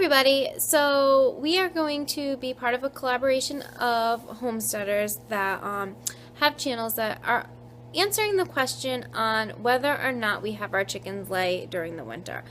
everybody. So we are going to be part of a collaboration of homesteaders that have channels that are answering the question on whether or not we have our chickens lay during the winter.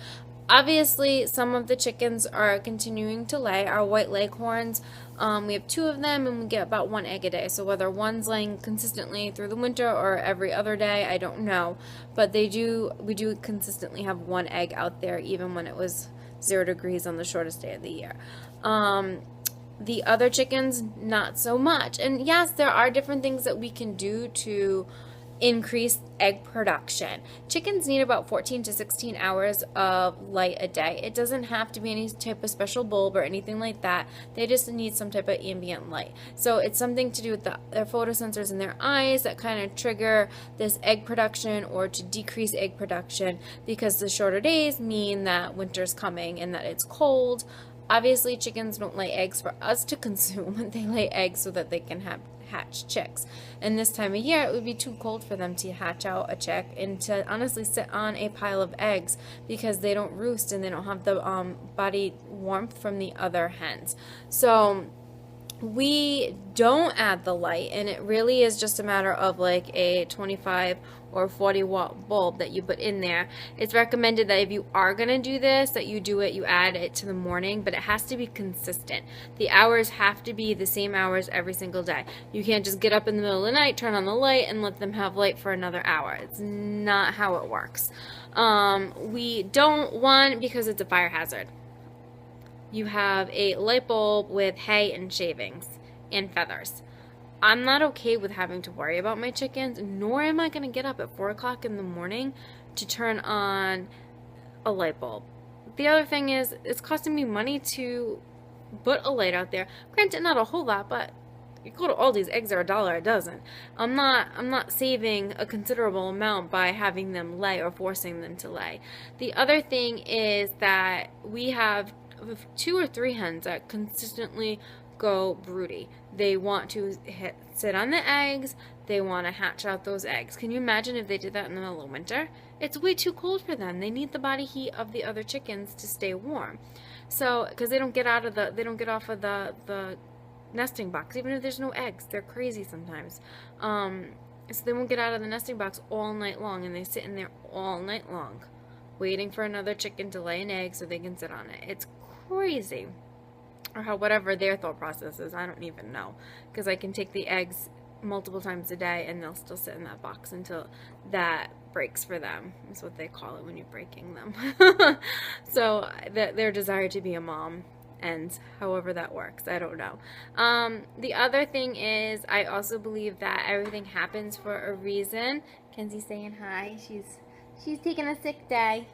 Obviously, some of the chickens are continuing to lay. Our white leghorns, we have two of them and we get about one egg a day. So whether one's laying consistently through the winter or every other day, I don't know. But we do consistently have one egg out there even when it was 0 degrees on the shortest day of the year. The other chickens, not so much. And yes, there are different things that we can do to increase egg production. Chickens need about 14 to 16 hours of light a day. It doesn't have to be any type of special bulb or anything like that. They just need some type of ambient light. So it's something to do with their photosensors in their eyes that kind of trigger this egg production or to decrease egg production, because the shorter days mean that winter's coming and that it's cold. Obviously, chickens don't lay eggs for us to consume. They lay eggs so that they can hatch chicks. And this time of year, it would be too cold for them to hatch out a chick and to honestly sit on a pile of eggs, because they don't roost and they don't have the body warmth from the other hens. So we don't add the light, and it really is just a matter of like a 25 or 40 watt bulb that you put in there. It's recommended that if you are going to do this, that you add it to the morning, but it has to be consistent. The hours have to be the same hours every single day. You can't just get up in the middle of the night, turn on the light, and let them have light for another hour. It's not how it works. We don't want, because it's a fire hazard. You have a light bulb with hay and shavings and feathers. I'm not okay with having to worry about my chickens, nor am I going to get up at 4 o'clock in the morning to turn on a light bulb. The other thing is, it's costing me money to put a light out there. Granted, not a whole lot, but you go to Aldi's, eggs are $1 a dozen. I'm not saving a considerable amount by having them lay or forcing them to lay. The other thing is that we have 2 or 3 hens that consistently go broody. They want to sit on the eggs. They want to hatch out those eggs. Can you imagine if they did that in the middle of winter? It's way too cold for them. They need the body heat of the other chickens to stay warm. So, because they don't get off of the nesting box, even if there's no eggs. They're crazy sometimes. So they won't get out of the nesting box all night long, and they sit in there all night long, waiting for another chicken to lay an egg so they can sit on it. It's crazy. Or whatever their thought process is, I don't even know, because I can take the eggs multiple times a day and they'll still sit in that box until that breaks for them. That's what they call it when you're breaking them. So their desire to be a mom ends, however that works. I don't know. The other thing is, I also believe that everything happens for a reason. Kenzie's saying hi. She's taking a sick day.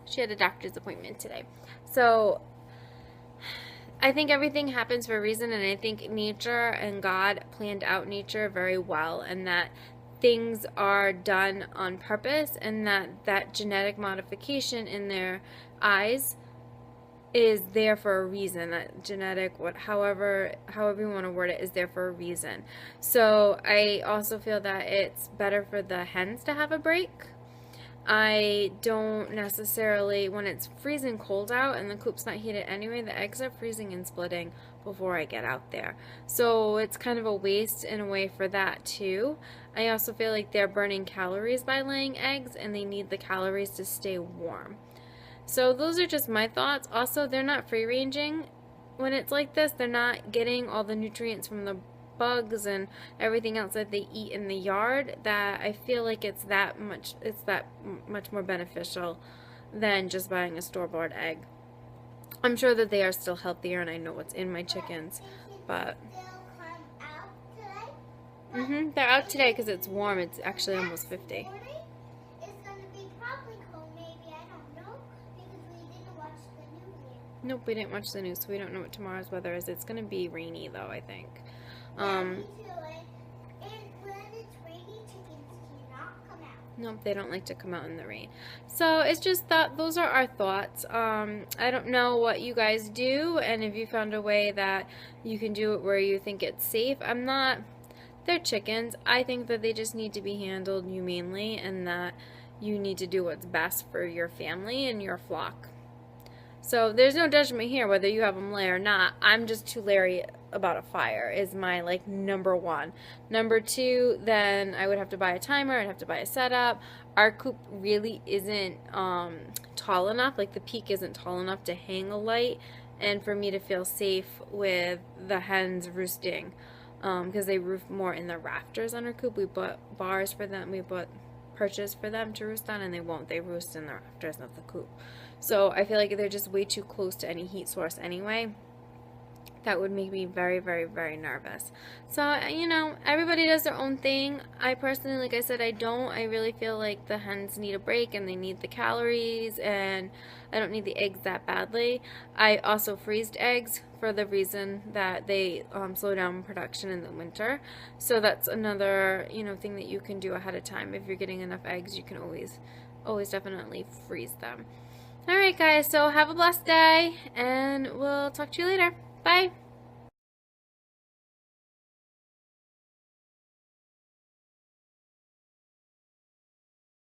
She had a doctor's appointment today. So I think everything happens for a reason, and I think nature and God planned out nature very well, and that things are done on purpose, and that genetic modification in their eyes is there for a reason. That genetic, however you want to word it, is there for a reason. So I also feel that it's better for the hens to have a break. I don't necessarily, when it's freezing cold out and the coop's not heated anyway, the eggs are freezing and splitting before I get out there. So it's kind of a waste in a way for that too. I also feel like they're burning calories by laying eggs, and they need the calories to stay warm. So those are just my thoughts. Also, they're not free ranging when it's like this. They're not getting all the nutrients from the bugs and everything else that they eat in the yard, that I feel like it's that much more beneficial than just buying a store-bought egg. I'm sure that they are still healthier, and I know what's in my chickens, but they're out today because it's warm. It's actually almost 50. Nope, we didn't watch the news, so we don't know what tomorrow's weather is. It's going to be rainy, though, I think. Nope, they don't like to come out in the rain. So it's just that those are our thoughts. I don't know what you guys do, and if you found a way that you can do it where you think it's safe. They're chickens. I think that they just need to be handled humanely, and that you need to do what's best for your family and your flock. So there's no judgment here whether you have them lay or not. I'm just too leery about a fire is my like number one. Number two, then I would have to buy a timer. I'd have to buy a setup. Our coop really isn't tall enough. Like the peak isn't tall enough to hang a light, and for me to feel safe with the hens roosting, because they roof more in the rafters on our coop. We bought bars for them. We bought perches for them to roost on, and they won't. They roost in the rafters of the coop. So I feel like they're just way too close to any heat source anyway. That would make me very, very, very nervous. So, you know, everybody does their own thing. I personally, like I said, I don't. I really feel like the hens need a break and they need the calories, and I don't need the eggs that badly. I also freezed eggs for the reason that they slow down production in the winter. So that's another, you know, thing that you can do ahead of time. If you're getting enough eggs, you can always definitely freeze them. All right, guys, so have a blessed day, and we'll talk to you later. Bye.